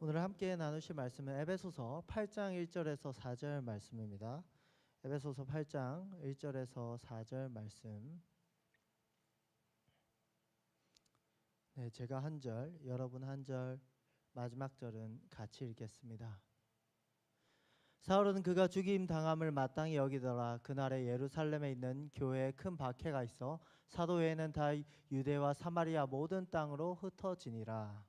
오늘 함께 나누실 말씀은 에베소서 8장 1절에서 4절 말씀입니다. 에베소서 8장 1절에서 4절 말씀. 네, 제가 한 절, 여러분 한 절, 마지막 절은 같이 읽겠습니다. 사울은 그가 죽임 당함을 마땅히 여기더라. 그날에 예루살렘에 있는 교회에 큰 박해가 있어 사도 외에는 다 유대와 사마리아 모든 땅으로 흩어지니라.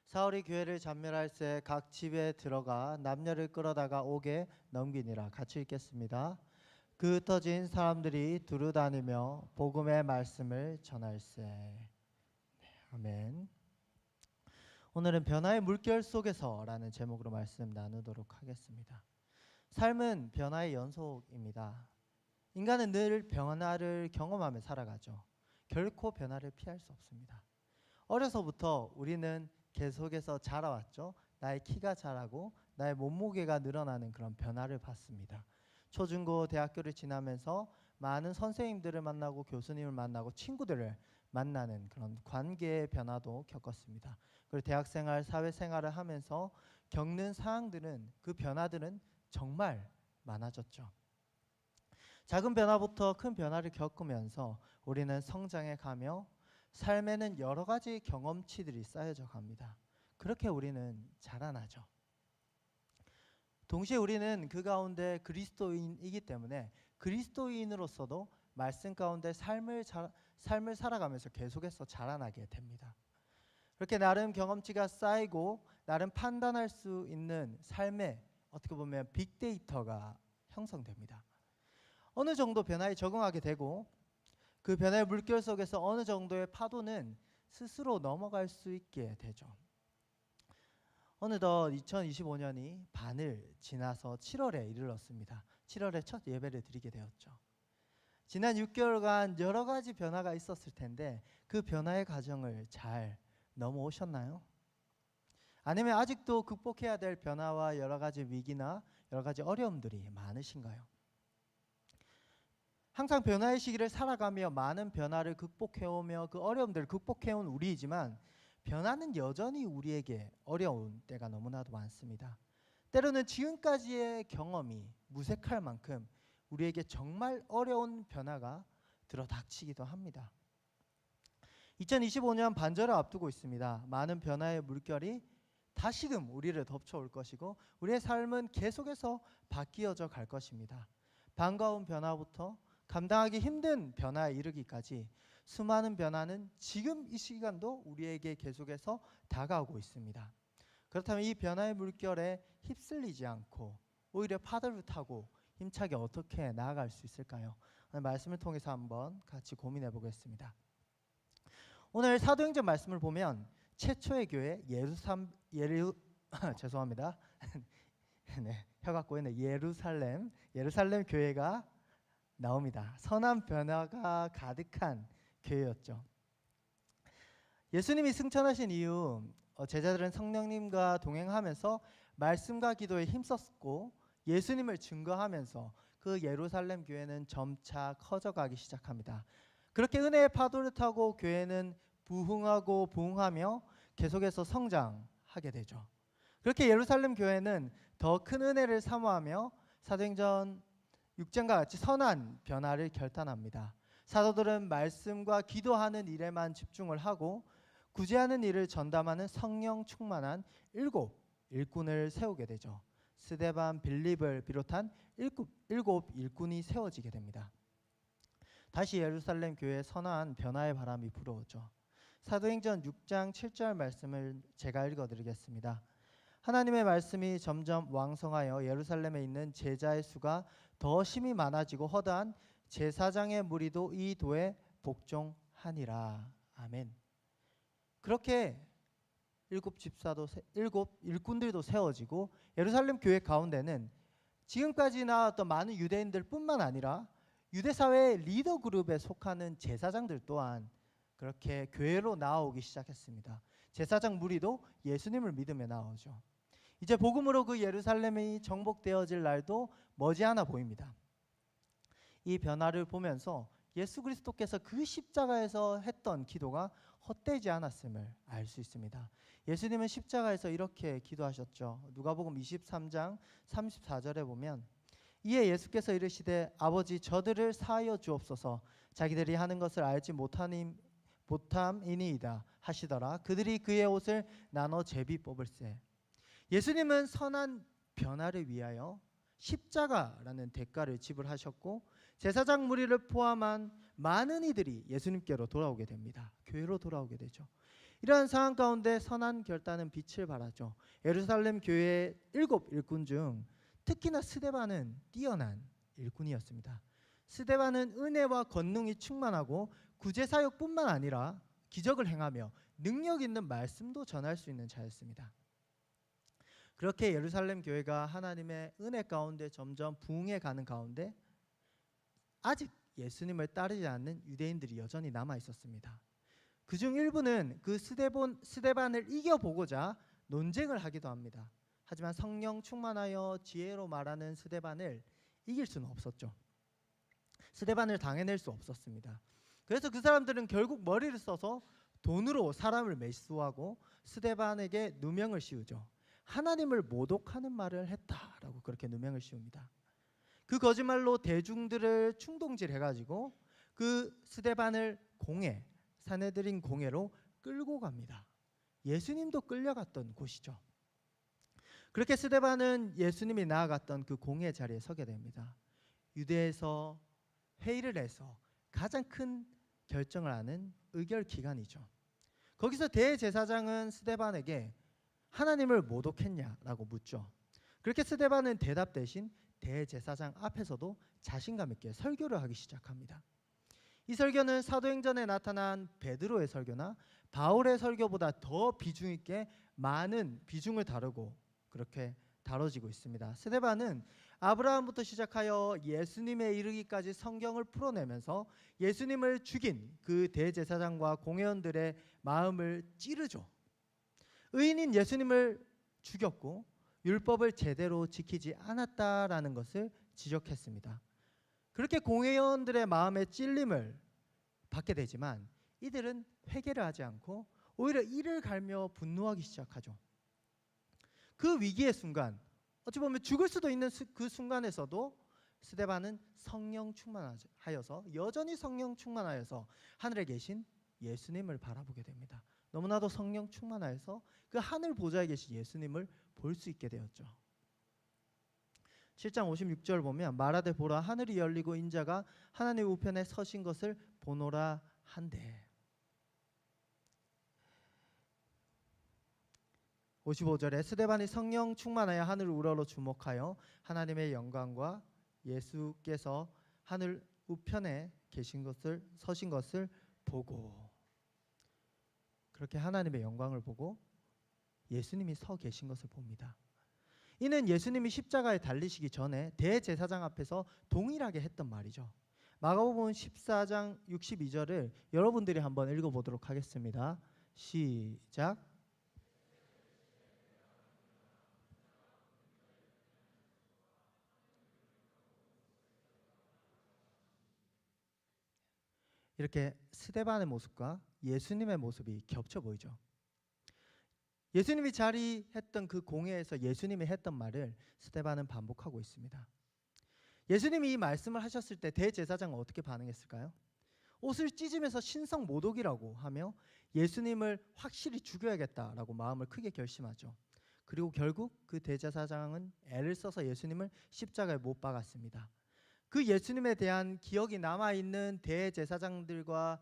사울이 교회를 잔멸할새 각 집에 들어가 남녀를 끌어다가 옥에 넘기니라. 같이 읽겠습니다. 그 흩어진 사람들이 두루 다니며 복음의 말씀을 전할세. 네, 아멘. 오늘은 변화의 물결 속에서라는 제목으로 말씀 나누도록 하겠습니다. 삶은 변화의 연속입니다. 인간은 늘 변화를 경험하며 살아가죠. 결코 변화를 피할 수 없습니다. 어려서부터 우리는 계속해서 자라왔죠. 나의 키가 자라고 나의 몸무게가 늘어나는 그런 변화를 받습니다. 초중고 대학교를 지나면서 많은 선생님들을 만나고 교수님을 만나고 친구들을 만나는 그런 관계의 변화도 겪었습니다. 그리고 대학생활, 사회생활을 하면서 겪는 사항들은, 그 변화들은 정말 많아졌죠. 작은 변화부터 큰 변화를 겪으면서 우리는 성장해 가며 삶에는 여러 가지 경험치들이 쌓여져 갑니다. 그렇게 우리는 자라나죠. 동시에 우리는 그 가운데 그리스도인이기 때문에 그리스도인으로서도 말씀 가운데 삶을 살아가면서 계속해서 자라나게 됩니다. 그렇게 나름 경험치가 쌓이고 나름 판단할 수 있는 삶의 어떻게 보면 빅데이터가 형성됩니다. 어느 정도 변화에 적응하게 되고 그 변화의 물결 속에서 어느 정도의 파도는 스스로 넘어갈 수 있게 되죠. 어느덧 2025년이 반을 지나서 7월에 이르렀습니다. 7월에 첫 예배를 드리게 되었죠. 지난 6개월간 여러 가지 변화가 있었을 텐데 그 변화의 과정을 잘 넘어오셨나요? 아니면 아직도 극복해야 될 변화와 여러 가지 위기나 여러 가지 어려움들이 많으신가요? 항상 변화의 시기를 살아가며 많은 변화를 극복해오며 그 어려움들을 극복해온 우리이지만 변화는 여전히 우리에게 어려운 때가 너무나도 많습니다. 때로는 지금까지의 경험이 무색할 만큼 우리에게 정말 어려운 변화가 들어닥치기도 합니다. 2025년 반절을 앞두고 있습니다. 많은 변화의 물결이 다시금 우리를 덮쳐올 것이고 우리의 삶은 계속해서 바뀌어져 갈 것입니다. 반가운 변화부터 감당하기 힘든 변화에 이르기까지 수많은 변화는 지금 이 시간도 우리에게 계속해서 다가오고 있습니다. 그렇다면 이 변화의 물결에 휩쓸리지 않고 오히려 파도를 타고 힘차게 어떻게 나아갈 수 있을까요? 오늘 말씀을 통해서 한번 같이 고민해 보겠습니다. 오늘 사도행전 말씀을 보면 최초의 교회 죄송합니다. 네, 혀가 꼬이네. 예루살렘 교회가 나옵니다. 선한 변화가 가득한 교회였죠. 예수님이 승천하신 이후 제자들은 성령님과 동행하면서 말씀과 기도에 힘썼고 예수님을 증거하면서 그 예루살렘 교회는 점차 커져가기 시작합니다. 그렇게 은혜의 파도를 타고 교회는 부흥하고 부흥하며 계속해서 성장하게 되죠. 그렇게 예루살렘 교회는 더 큰 은혜를 사모하며 사도행전 6장과 같이 선한 변화를 결단합니다. 사도들은 말씀과 기도하는 일에만 집중을 하고 구제하는 일을 전담하는 성령 충만한 7 일꾼을 세우게 되죠. 스데반, 빌립을 비롯한 7 일꾼이 세워지게 됩니다. 다시 예루살렘 교회에 선한 변화의 바람이 불어오죠. 사도행전 6장 7절 말씀을 제가 읽어드리겠습니다. 하나님의 말씀이 점점 왕성하여 예루살렘에 있는 제자의 수가 더 심히 많아지고 허다한 제사장의 무리도 이 도에 복종하니라. 아멘. 그렇게 7 일꾼들도 세워지고 예루살렘 교회 가운데는 지금까지 나왔던 많은 유대인들 뿐만 아니라 유대사회의 리더 그룹에 속하는 제사장들 또한 그렇게 교회로 나오기 시작했습니다. 제사장 무리도 예수님을 믿으며 나오죠. 이제 복음으로 그 예루살렘이 정복되어질 날도 머지않아 보입니다. 이 변화를 보면서 예수 그리스도께서 그 십자가에서 했던 기도가 헛되지 않았음을 알 수 있습니다. 예수님은 십자가에서 이렇게 기도하셨죠. 누가복음 23장 34절에 보면 이에 예수께서 이르시되 아버지 저들을 사하여 주옵소서 자기들이 하는 것을 알지 못함이니이다 하시더라. 그들이 그의 옷을 나눠 제비 뽑을세. 예수님은 선한 변화를 위하여 십자가라는 대가를 지불하셨고 제사장 무리를 포함한 많은 이들이 예수님께로 돌아오게 됩니다. 교회로 돌아오게 되죠. 이러한 상황 가운데 선한 결단은 빛을 발하죠. 예루살렘 교회의 7 일꾼 중 특히나 스데반은 뛰어난 일꾼이었습니다. 스데반은 은혜와 권능이 충만하고 구제사역뿐만 아니라 기적을 행하며 능력 있는 말씀도 전할 수 있는 자였습니다. 그렇게 예루살렘 교회가 하나님의 은혜 가운데 점점 부흥해 가는 가운데 아직 예수님을 따르지 않는 유대인들이 여전히 남아 있었습니다. 그중 일부는 그 스데반을 이겨보고자 논쟁을 하기도 합니다. 하지만 성령 충만하여 지혜로 말하는 스데반을 이길 수는 없었죠. 스데반을 당해낼 수 없었습니다. 그래서 그 사람들은 결국 머리를 써서 돈으로 사람을 매수하고 스데반에게 누명을 씌우죠. 하나님을 모독하는 말을 했다라고 그렇게 누명을 씌웁니다. 그 거짓말로 대중들을 충동질해가지고 그 스데반을 사내들인 공회로 끌고 갑니다. 예수님도 끌려갔던 곳이죠. 그렇게 스데반은 예수님이 나아갔던 그 공회 자리에 서게 됩니다. 유대에서 회의를 해서 가장 큰 결정을 하는 의결 기간이죠. 거기서 대제사장은 스데반에게 하나님을 모독했냐라고 묻죠. 그렇게 스데반은 대답 대신 대제사장 앞에서도 자신감 있게 설교를 하기 시작합니다. 이 설교는 사도행전에 나타난 베드로의 설교나 바울의 설교보다 더 비중 있게 많은 비중을 다루고 그렇게 다뤄지고 있습니다. 스데반은 아브라함부터 시작하여 예수님에 이르기까지 성경을 풀어내면서 예수님을 죽인 그 대제사장과 공회원들의 마음을 찌르죠. 의인인 예수님을 죽였고 율법을 제대로 지키지 않았다라는 것을 지적했습니다. 그렇게 공회원들의 마음에 찔림을 받게 되지만 이들은 회개를 하지 않고 오히려 이를 갈며 분노하기 시작하죠. 그 위기의 순간, 어찌 보면 죽을 수도 있는 그 순간에서도 스데반은 성령 충만하여서 여전히 성령 충만하여서 하늘에 계신 예수님을 바라보게 됩니다. 너무나도 성령 충만하여서 그 하늘 보좌에 계신 예수님을 볼 수 있게 되었죠. 7장 56절 보면 말하되 보라 하늘이 열리고 인자가 하나님 우편에 서신 것을 보노라 한대. 55절에 스데반이 성령 충만하여 하늘 우러러 주목하여 하나님의 영광과 예수께서 하늘 우편에 서신 것을 보고, 그렇게 하나님의 영광을 보고 예수님이 서 계신 것을 봅니다. 이는 예수님이 십자가에 달리시기 전에 대제사장 앞에서 동일하게 했던 말이죠. 마가복음 14장 62절을 여러분들이 한번 읽어보도록 하겠습니다. 시작. 이렇게 스데반의 모습과 예수님의 모습이 겹쳐 보이죠. 예수님이 자리했던 그 공회에서 예수님이 했던 말을 스데반은 반복하고 있습니다. 예수님이 이 말씀을 하셨을 때 대제사장은 어떻게 반응했을까요? 옷을 찢으면서 신성 모독이라고 하며 예수님을 확실히 죽여야겠다라고 마음을 크게 결심하죠. 그리고 결국 그 대제사장은 애를 써서 예수님을 십자가에 못 박았습니다. 그 예수님에 대한 기억이 남아있는 대제사장과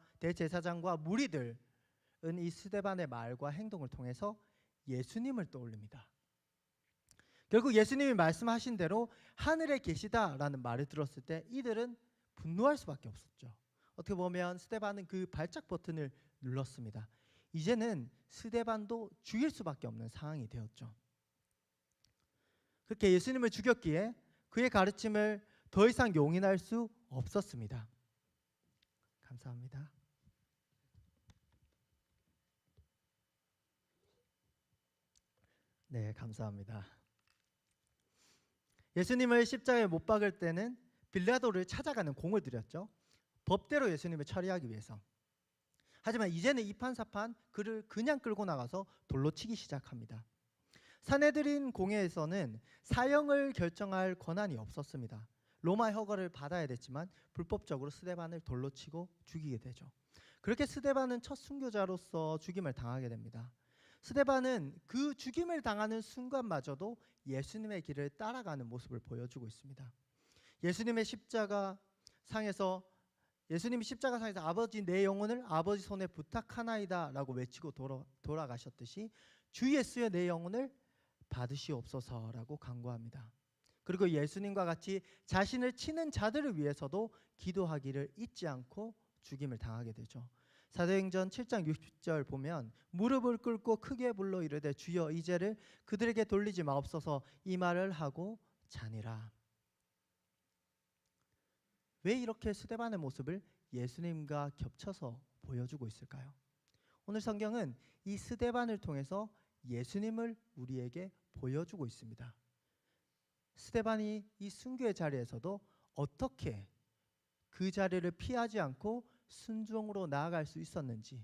무리들은 이 스데반의 말과 행동을 통해서 예수님을 떠올립니다. 결국 예수님이 말씀하신 대로 하늘에 계시다라는 말을 들었을 때 이들은 분노할 수밖에 없었죠. 어떻게 보면 스데반은 그 발작 버튼을 눌렀습니다. 이제는 스데반도 죽일 수밖에 없는 상황이 되었죠. 그렇게 예수님을 죽였기에 그의 가르침을 더 이상 용인할 수 없었습니다. 감사합니다. 네, 감사합니다. 예수님을 십자가에 못 박을 때는 빌라도를 찾아가는 공을 들였죠. 법대로 예수님을 처리하기 위해서. 하지만 이제는 이판사판 그를 그냥 끌고 나가서 돌로 치기 시작합니다. 산헤드린 공회에서는 사형을 결정할 권한이 없었습니다. 로마 허가를 받아야 됐지만 불법적으로 스데반을 돌로 치고 죽이게 되죠. 그렇게 스데반은 첫 순교자로서 죽임을 당하게 됩니다. 스데반은 그 죽임을 당하는 순간마저도 예수님의 길을 따라가는 모습을 보여주고 있습니다. 예수님이 십자가 상에서 아버지 내 영혼을 아버지 손에 부탁하나이다 라고 외치고 돌아가셨듯이 주 예수여 내 영혼을 받으시옵소서라고 간구합니다. 그리고 예수님과 같이 자신을 치는 자들을 위해서도 기도하기를 잊지 않고 죽임을 당하게 되죠. 사도행전 7장 60절 보면 무릎을 꿇고 크게 불러 이르되 주여 이 죄를 그들에게 돌리지 마옵소서 이 말을 하고 자니라. 왜 이렇게 스데반의 모습을 예수님과 겹쳐서 보여주고 있을까요? 오늘 성경은 이 스데반을 통해서 예수님을 우리에게 보여주고 있습니다. 스데반이 이 순교의 자리에서도 어떻게 그 자리를 피하지 않고 순종으로 나아갈 수 있었는지,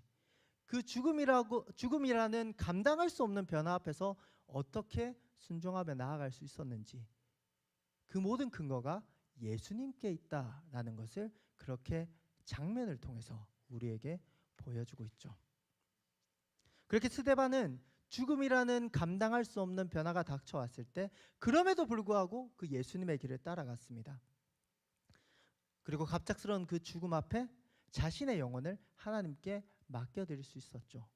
그 죽음이라는 감당할 수 없는 변화 앞에서 어떻게 순종하며 나아갈 수 있었는지, 그 모든 근거가 예수님께 있다라는 것을 그렇게 장면을 통해서 우리에게 보여주고 있죠. 그렇게 스데반은 죽음이라는 감당할 수 없는 변화가 닥쳐왔을 때 그럼에도 불구하고 그 예수님의 길을 따라갔습니다. 그리고 갑작스러운 그 죽음 앞에 자신의 영혼을 하나님께 맡겨드릴 수 있었죠.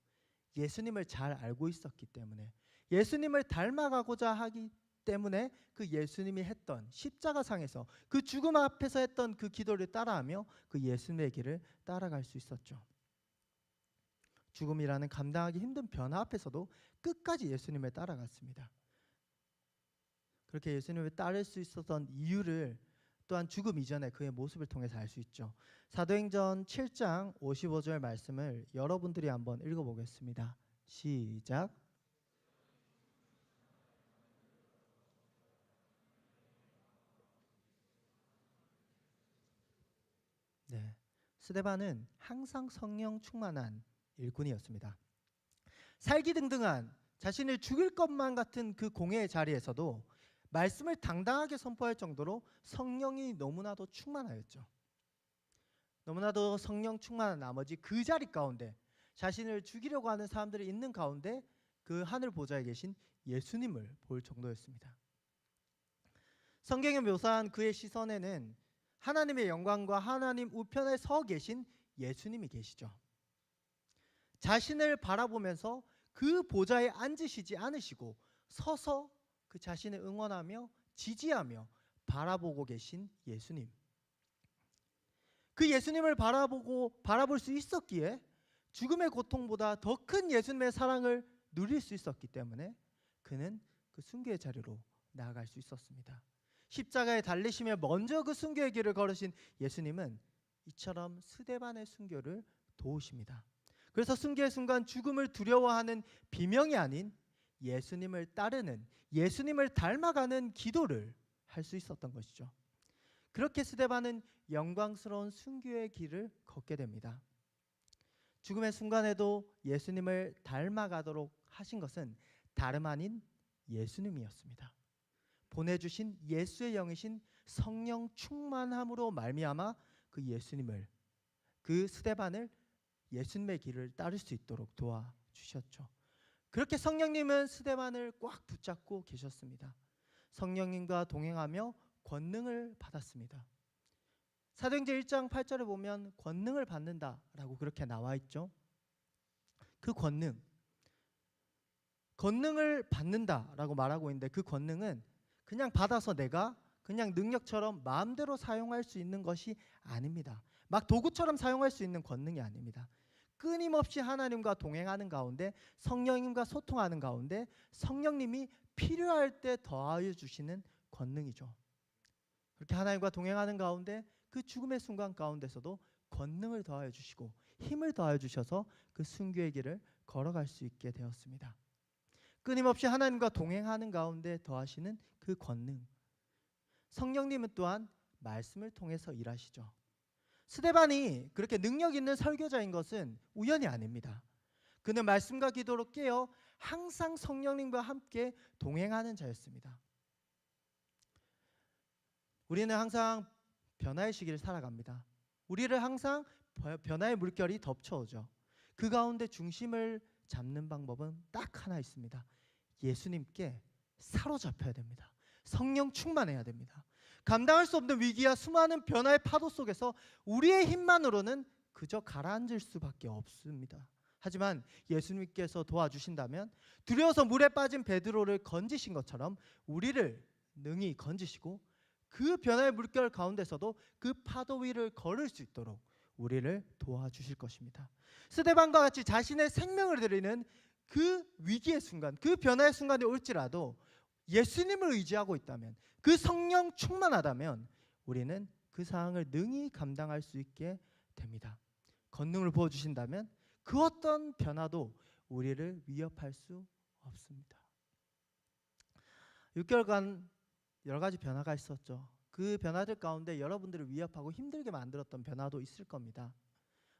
예수님을 잘 알고 있었기 때문에, 예수님을 닮아가고자 하기 때문에 그 예수님이 했던 십자가상에서 그 죽음 앞에서 했던 그 기도를 따라하며 그 예수님의 길을 따라갈 수 있었죠. 죽음이라는 감당하기 힘든 변화 앞에서도 끝까지 예수님을 따라갔습니다. 그렇게 예수님을 따를 수 있었던 이유를 또한 죽음 이전에 그의 모습을 통해서 알 수 있죠. 사도행전 7장 55절 말씀을 여러분들이 한번 읽어보겠습니다. 시작. 네, 스데반은 항상 성령 충만한 일꾼이었습니다. 살기등등한 자신을 죽일 것만 같은 그 공회의 자리에서도 말씀을 당당하게 선포할 정도로 성령이 너무나도 충만하였죠. 너무나도 성령 충만한 나머지 그 자리 가운데 자신을 죽이려고 하는 사람들이 있는 가운데 그 하늘 보좌에 계신 예수님을 볼 정도였습니다. 성경에 묘사한 그의 시선에는 하나님의 영광과 하나님 우편에 서 계신 예수님이 계시죠. 자신을 바라보면서 그 보좌에 앉으시지 않으시고 서서 그 자신을 응원하며 지지하며 바라보고 계신 예수님. 그 예수님을 바라볼 수 있었기에 죽음의 고통보다 더 큰 예수님의 사랑을 누릴 수 있었기 때문에 그는 그 순교의 자리로 나아갈 수 있었습니다. 십자가에 달리시며 먼저 그 순교의 길을 걸으신 예수님은 이처럼 스데반의 순교를 도우십니다. 그래서 순교의 순간 죽음을 두려워하는 비명이 아닌 예수님을 따르는, 예수님을 닮아가는 기도를 할 수 있었던 것이죠. 그렇게 스데반은 영광스러운 순교의 길을 걷게 됩니다. 죽음의 순간에도 예수님을 닮아가도록 하신 것은 다름 아닌 예수님이었습니다. 보내주신 예수의 영이신 성령 충만함으로 말미암아 그 예수님을, 그 스데반을 예수님의 길을 따를 수 있도록 도와주셨죠. 그렇게 성령님은 스데반을 꽉 붙잡고 계셨습니다. 성령님과 동행하며 권능을 받았습니다. 사도행전 1장 8절에 보면 권능을 받는다라고 그렇게 나와 있죠. 그 권능을 받는다라고 말하고 있는데 그 권능은 그냥 받아서 내가 그냥 능력처럼 마음대로 사용할 수 있는 것이 아닙니다. 막 도구처럼 사용할 수 있는 권능이 아닙니다. 끊임없이 하나님과 동행하는 가운데, 성령님과 소통하는 가운데 성령님이 필요할 때 더하여 주시는 권능이죠. 그렇게 하나님과 동행하는 가운데 그 죽음의 순간 가운데서도 권능을 더하여 주시고 힘을 더하여 주셔서 그 순교의 길을 걸어갈 수 있게 되었습니다. 끊임없이 하나님과 동행하는 가운데 더하시는 그 권능. 성령님은 또한 말씀을 통해서 일하시죠. 스데반이 그렇게 능력 있는 설교자인 것은 우연이 아닙니다. 그는 말씀과 기도로 깨어 항상 성령님과 함께 동행하는 자였습니다. 우리는 항상 변화의 시기를 살아갑니다. 우리를 항상 변화의 물결이 덮쳐오죠. 그 가운데 중심을 잡는 방법은 딱 하나 있습니다. 예수님께 사로잡혀야 됩니다. 성령 충만해야 됩니다. 감당할 수 없는 위기와 수많은 변화의 파도 속에서 우리의 힘만으로는 그저 가라앉을 수밖에 없습니다. 하지만 예수님께서 도와주신다면 두려워서 물에 빠진 베드로를 건지신 것처럼 우리를 능히 건지시고 그 변화의 물결 가운데서도 그 파도 위를 걸을 수 있도록 우리를 도와주실 것입니다. 스데반과 같이 자신의 생명을 드리는 그 위기의 순간, 그 변화의 순간이 올지라도 예수님을 의지하고 있다면, 그 성령 충만하다면 우리는 그 상황을 능히 감당할 수 있게 됩니다. 권능을 부어주신다면 그 어떤 변화도 우리를 위협할 수 없습니다. 6개월간 여러 가지 변화가 있었죠. 그 변화들 가운데 여러분들을 위협하고 힘들게 만들었던 변화도 있을 겁니다.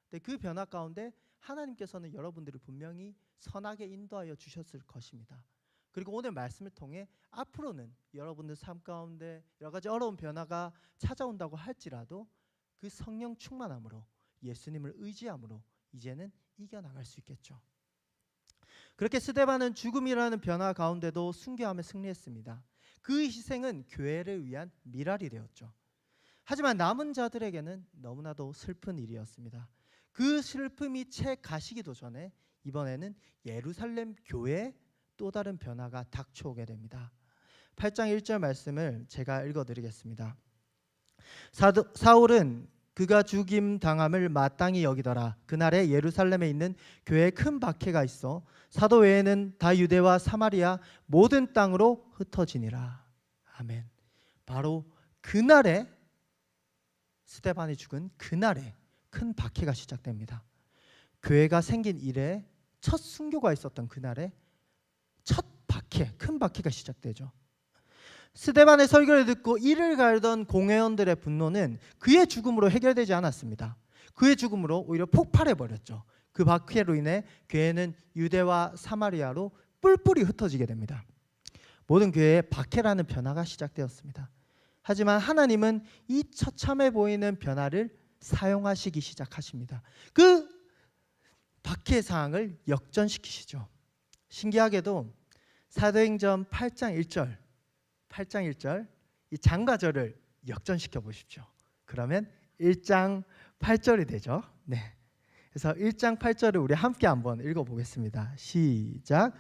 근데 그 변화 가운데 하나님께서는 여러분들을 분명히 선하게 인도하여 주셨을 것입니다. 그리고 오늘 말씀을 통해 앞으로는 여러분들 삶 가운데 여러 가지 어려운 변화가 찾아온다고 할지라도 그 성령 충만함으로 예수님을 의지함으로 이제는 이겨나갈 수 있겠죠. 그렇게 스데반은 죽음이라는 변화 가운데도 순교하며 승리했습니다. 그 희생은 교회를 위한 미랄이 되었죠. 하지만 남은 자들에게는 너무나도 슬픈 일이었습니다. 그 슬픔이 채 가시기도 전에 이번에는 예루살렘 교회에 또 다른 변화가 닥쳐오게 됩니다. 8장 1절 말씀을 제가 읽어드리겠습니다. 사울은 그가 죽임 당함을 마땅히 여기더라. 그날에 예루살렘에 있는 교회에 큰 박해가 있어 사도 외에는 다 유대와 사마리아 모든 땅으로 흩어지니라. 아멘. 바로 그날에 스데반이 죽은 그날에 큰 박해가 시작됩니다. 교회가 생긴 이래 첫 순교가 있었던 그날에 첫 박해, 큰 박해가 시작되죠. 스데반의 설교를 듣고 이를 갈던 공회원들의 분노는 그의 죽음으로 해결되지 않았습니다. 그의 죽음으로 오히려 폭발해버렸죠. 그 박해로 인해 교회는 유대와 사마리아로 뿔뿔이 흩어지게 됩니다. 모든 교회에 박해라는 변화가 시작되었습니다. 하지만 하나님은 이 처참해 보이는 변화를 사용하시기 시작하십니다. 그 박해 사항을 역전시키시죠. 신기하게도 사도행전 8장 1절 이 장과 절을 역전시켜 보십시오. 그러면 1장 8절이 되죠. 네. 그래서 1장 8절을 우리 함께 한번 읽어보겠습니다. 시작.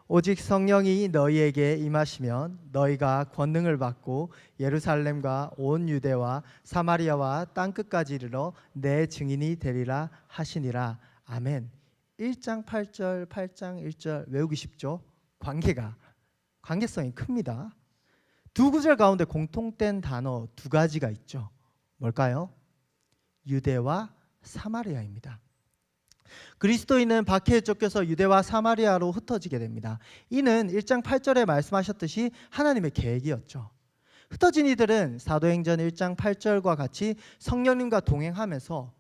오직 성령이 너희에게 임하시면 너희가 권능을 받고 예루살렘과 온 유대와 사마리아와 땅끝까지 이르러 내 증인이 되리라 하시니라. 아멘. 1장 8절 8장 1절 외우기 쉽죠? 관계성이 큽니다. 두 구절 가운데 공통된 단어 두 가지가 있죠. 뭘까요? 유대와 사마리아입니다. 그리스도인은 박해에 쫓겨서 유대와 사마리아로 흩어지게 됩니다. 이는 1장 8절에 말씀하셨듯이 하나님의 계획이었죠. 흩어진 이들은 사도행전 1장 8절과 같이 성령님과 동행하면서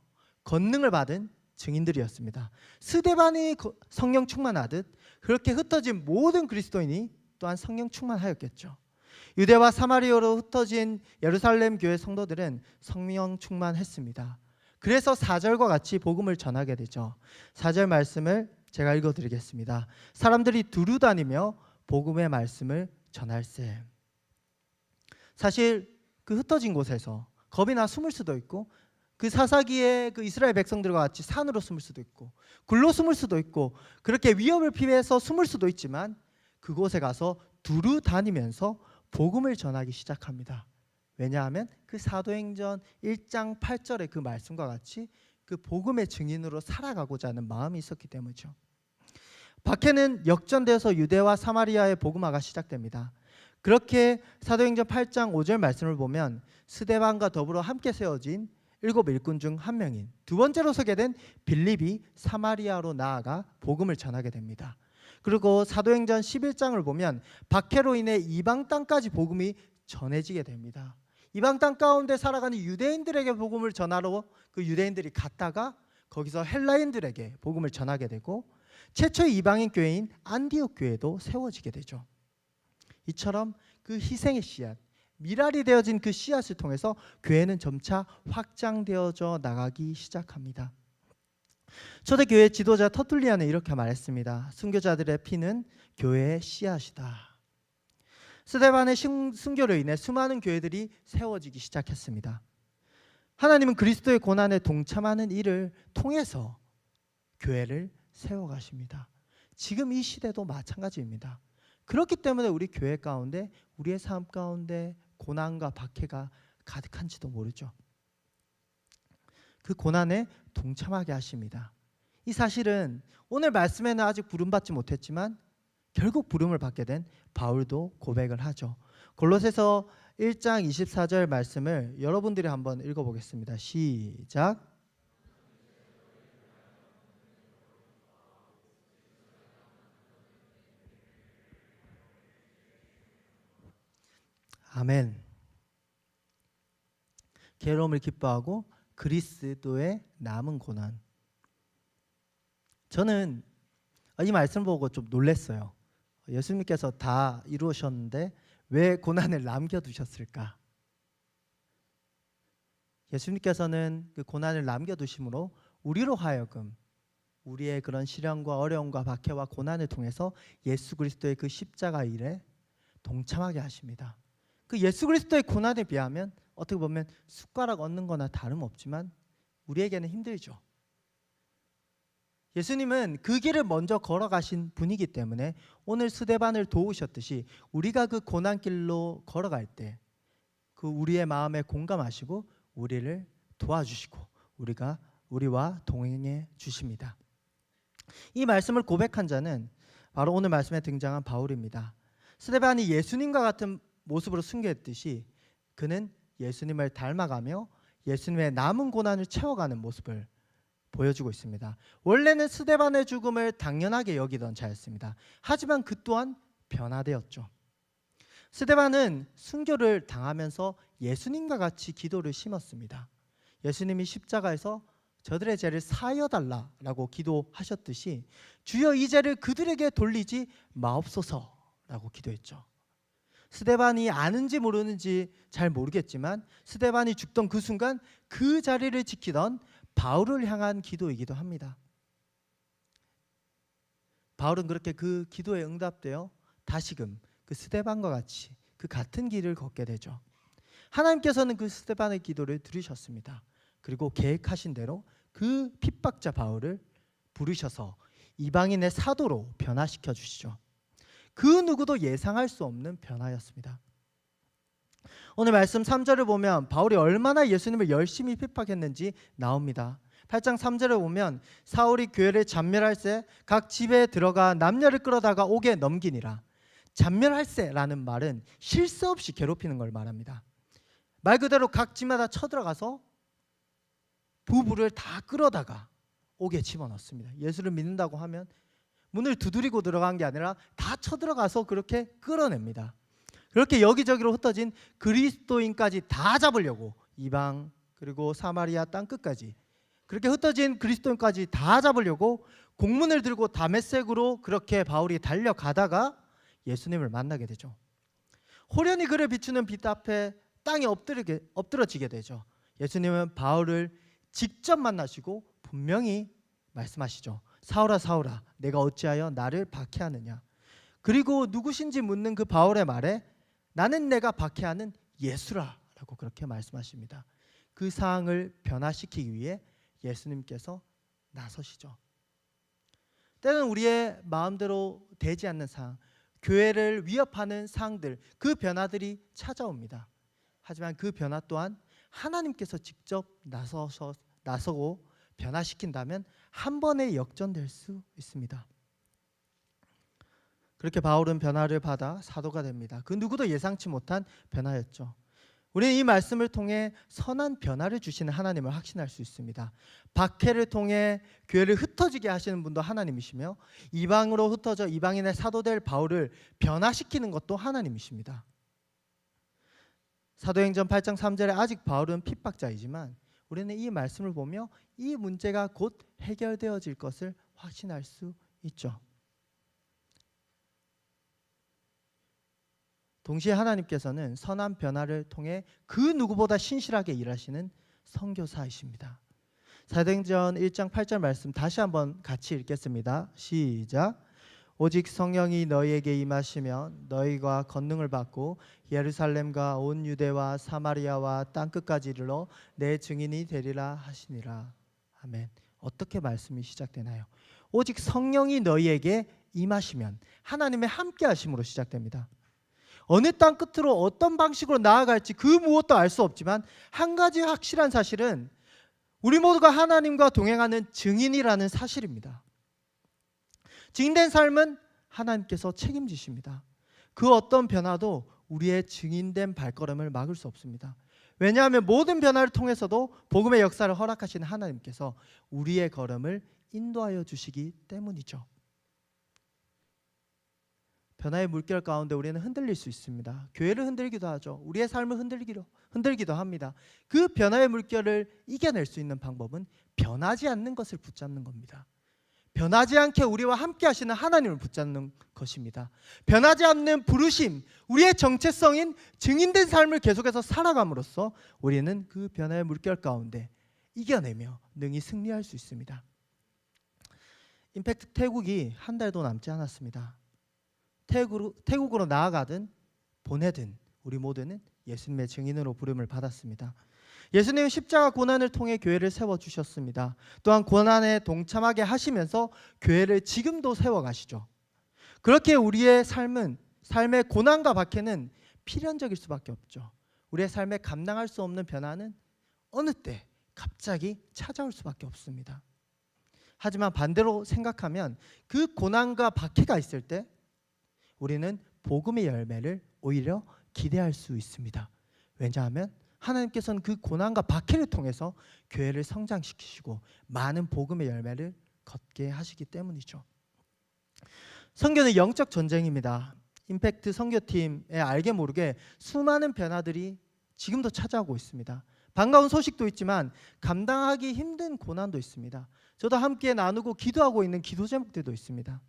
권능을 받은 증인들이었습니다. 스데반이 성령 충만하듯 그렇게 흩어진 모든 그리스도인이 또한 성령 충만하였겠죠. 유대와 사마리아로 흩어진 예루살렘 교회 성도들은 성령 충만했습니다. 그래서 4절과 같이 복음을 전하게 되죠. 4절 말씀을 제가 읽어드리겠습니다. 사람들이 두루 다니며 복음의 말씀을 전할세. 사실 그 흩어진 곳에서 겁이 나 숨을 수도 있고 그 사사기의 그 이스라엘 백성들과 같이 산으로 숨을 수도 있고 굴로 숨을 수도 있고 그렇게 위협을 피해서 숨을 수도 있지만 그곳에 가서 두루 다니면서 복음을 전하기 시작합니다. 왜냐하면 그 사도행전 1장 8절의 그 말씀과 같이 그 복음의 증인으로 살아가고자 하는 마음이 있었기 때문이죠. 박해는 역전되어서 유대와 사마리아의 복음화가 시작됩니다. 그렇게 사도행전 8장 5절 말씀을 보면 스데반과 더불어 함께 세워진 7 일꾼 중 한 명인 두 번째로 소개된 빌립이 사마리아로 나아가 복음을 전하게 됩니다. 그리고 사도행전 11장을 보면 박해로 인해 이방 땅까지 복음이 전해지게 됩니다. 이방 땅 가운데 살아가는 유대인들에게 복음을 전하러 그 유대인들이 갔다가 거기서 헬라인들에게 복음을 전하게 되고 최초의 이방인 교회인 안디옥 교회도 세워지게 되죠. 이처럼 그 희생의 씨앗, 미랄이 되어진 그 씨앗을 통해서 교회는 점차 확장되어져 나가기 시작합니다. 초대교회 지도자 터툴리안은 이렇게 말했습니다. 순교자들의 피는 교회의 씨앗이다. 스데반의 순교로 인해 수많은 교회들이 세워지기 시작했습니다. 하나님은 그리스도의 고난에 동참하는 일을 통해서 교회를 세워가십니다. 지금 이 시대도 마찬가지입니다. 그렇기 때문에 우리 교회 가운데, 우리의 삶 가운데 고난과 박해가 가득한지도 모르죠. 그 고난에 동참하게 하십니다. 이 사실은 오늘 말씀에는 아직 부름받지 못했지만 결국 부름을 받게 된 바울도 고백을 하죠. 골로새서 1장 24절 말씀을 여러분들이 한번 읽어보겠습니다. 시작. 아멘. 괴로움을 기뻐하고 그리스도의 남은 고난. 저는 이 말씀 보고 좀 놀랐어요. 예수님께서 다 이루셨는데 왜 고난을 남겨두셨을까? 예수님께서는 그 고난을 남겨두심으로 우리로 하여금 우리의 그런 시련과 어려움과 박해와 고난을 통해서 예수 그리스도의 그 십자가 일에 동참하게 하십니다. 그 예수 그리스도의 고난에 비하면 어떻게 보면 숟가락 얹는 거나 다름없지만 우리에게는 힘들죠. 예수님은 그 길을 먼저 걸어가신 분이기 때문에 오늘 스데반을 도우셨듯이 우리가 그 고난길로 걸어갈 때 그 우리의 마음에 공감하시고 우리를 도와주시고 우리와 동행해 주십니다. 이 말씀을 고백한 자는 바로 오늘 말씀에 등장한 바울입니다. 스데반이 예수님과 같은 모습으로 순교했듯이 그는 예수님을 닮아가며 예수님의 남은 고난을 채워가는 모습을 보여주고 있습니다. 원래는 스데반의 죽음을 당연하게 여기던 자였습니다. 하지만 그 또한 변화되었죠. 스데반은 순교를 당하면서 예수님과 같이 기도를 심었습니다. 예수님이 십자가에서 저들의 죄를 사하여 달라라고 기도하셨듯이 주여 이 죄를 그들에게 돌리지 마옵소서라고 기도했죠. 스데반이 아는지 모르는지 잘 모르겠지만 스데반이 죽던 그 순간 그 자리를 지키던 바울을 향한 기도이기도 합니다. 바울은 그렇게 그 기도에 응답되어 다시금 그 스데반과 같이 그 같은 길을 걷게 되죠. 하나님께서는 그 스데반의 기도를 들으셨습니다. 그리고 계획하신 대로 그 핍박자 바울을 부르셔서 이방인의 사도로 변화시켜 주시죠. 그 누구도 예상할 수 없는 변화였습니다. 오늘 말씀 3절을 보면 바울이 얼마나 예수님을 열심히 핍박했는지 나옵니다. 8장 3절을 보면 사울이 교회를 잔멸할세 각 집에 들어가 남녀를 끌어다가 옥에 넘기니라. 잔멸할세라는 말은 쉴 새 없이 괴롭히는 걸 말합니다. 말 그대로 각 집마다 쳐들어가서 부부를 다 끌어다가 옥에 집어넣습니다. 예수를 믿는다고 하면 문을 두드리고 들어간 게 아니라 다 쳐들어가서 그렇게 끌어냅니다. 그렇게 여기저기로 흩어진 그리스도인까지 다 잡으려고 이방 그리고 사마리아 땅 끝까지 그렇게 흩어진 그리스도인까지 다 잡으려고 공문을 들고 다메섹으로 그렇게 바울이 달려가다가 예수님을 만나게 되죠. 호련히 그를 비추는 빛 앞에 땅에 엎드러지게 되죠. 예수님은 바울을 직접 만나시고 분명히 말씀하시죠. 사울아 사울아 내가 어찌하여 나를 박해하느냐. 그리고 누구신지 묻는 그 바울의 말에 나는 내가 박해하는 예수라 라고 그렇게 말씀하십니다. 그 상황을 변화시키기 위해 예수님께서 나서시죠. 때는 우리의 마음대로 되지 않는 상황, 교회를 위협하는 상황들, 그 변화들이 찾아옵니다. 하지만 그 변화 또한 하나님께서 직접 나서고 변화시킨다면 한 번에 역전될 수 있습니다. 그렇게 바울은 변화를 받아 사도가 됩니다. 그 누구도 예상치 못한 변화였죠. 우리는 이 말씀을 통해 선한 변화를 주시는 하나님을 확신할 수 있습니다. 박해를 통해 교회를 흩어지게 하시는 분도 하나님이시며 이방으로 흩어져 이방인의 사도될 바울을 변화시키는 것도 하나님이십니다. 사도행전 8장 3절에 아직 바울은 핍박자이지만 우리는 이 말씀을 보며 이 문제가 곧 해결되어질 것을 확신할 수 있죠. 동시에 하나님께서는 선한 변화를 통해 그 누구보다 신실하게 일하시는 선교사이십니다. 사도행전 1장 8절 말씀 다시 한번 같이 읽겠습니다. 시작. 오직 성령이 너희에게 임하시면 너희가 권능을 받고 예루살렘과 온 유대와 사마리아와 땅끝까지 이르러 내 증인이 되리라 하시니라. 아멘. 어떻게 말씀이 시작되나요? 오직 성령이 너희에게 임하시면, 하나님의 함께 하심으로 시작됩니다. 어느 땅 끝으로 어떤 방식으로 나아갈지 그 무엇도 알 수 없지만 한 가지 확실한 사실은 우리 모두가 하나님과 동행하는 증인이라는 사실입니다. 증인된 삶은 하나님께서 책임지십니다. 그 어떤 변화도 우리의 증인된 발걸음을 막을 수 없습니다. 왜냐하면 모든 변화를 통해서도 복음의 역사를 허락하시는 하나님께서 우리의 걸음을 인도하여 주시기 때문이죠. 변화의 물결 가운데 우리는 흔들릴 수 있습니다. 교회를 흔들기도 하죠. 우리의 삶을 흔들기도 합니다. 그 변화의 물결을 이겨낼 수 있는 방법은 변하지 않는 것을 붙잡는 겁니다. 변하지 않게 우리와 함께 하시는 하나님을 붙잡는 것입니다. 변하지 않는 부르심, 우리의 정체성인 증인된 삶을 계속해서 살아감으로써 우리는 그 변화의 물결 가운데 이겨내며 능히 승리할 수 있습니다. 임팩트 태국이 한 달도 남지 않았습니다. 태국으로 나아가든 보내든 우리 모두는 예수님의 증인으로 부름을 받았습니다. 예수님은 십자가 고난을 통해 교회를 세워주셨습니다. 또한 고난에 동참하게 하시면서 교회를 지금도 세워가시죠. 그렇게 우리의 삶의 고난과 박해는 필연적일 수밖에 없죠. 우리의 삶에 감당할 수 없는 변화는 어느 때 갑자기 찾아올 수밖에 없습니다. 하지만 반대로 생각하면 그 고난과 박해가 있을 때 우리는 복음의 열매를 오히려 기대할 수 있습니다. 왜냐하면 하나님께서는 그 고난과 박해를 통해서 교회를 성장시키시고 많은 복음의 열매를 걷게 하시기 때문이죠. 선교는 영적 전쟁입니다. 임팩트 선교팀에 알게 모르게 수많은 변화들이 지금도 찾아오고 있습니다. 반가운 소식도 있지만 감당하기 힘든 고난도 있습니다. 저도 함께 나누고 기도하고 있는 기도 제목들도 있습니다.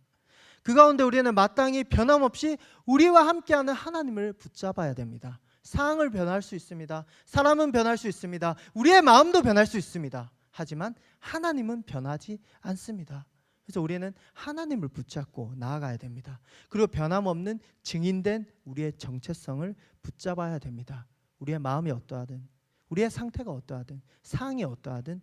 그 가운데 우리는 마땅히 변함없이 우리와 함께하는 하나님을 붙잡아야 됩니다. 상황을 변할 수 있습니다. 사람은 변할 수 있습니다. 우리의 마음도 변할 수 있습니다. 하지만 하나님은 변하지 않습니다. 그래서 우리는 하나님을 붙잡고 나아가야 됩니다. 그리고 변함없는 증인된 우리의 정체성을 붙잡아야 됩니다. 우리의 마음이 어떠하든, 우리의 상태가 어떠하든, 상황이 어떠하든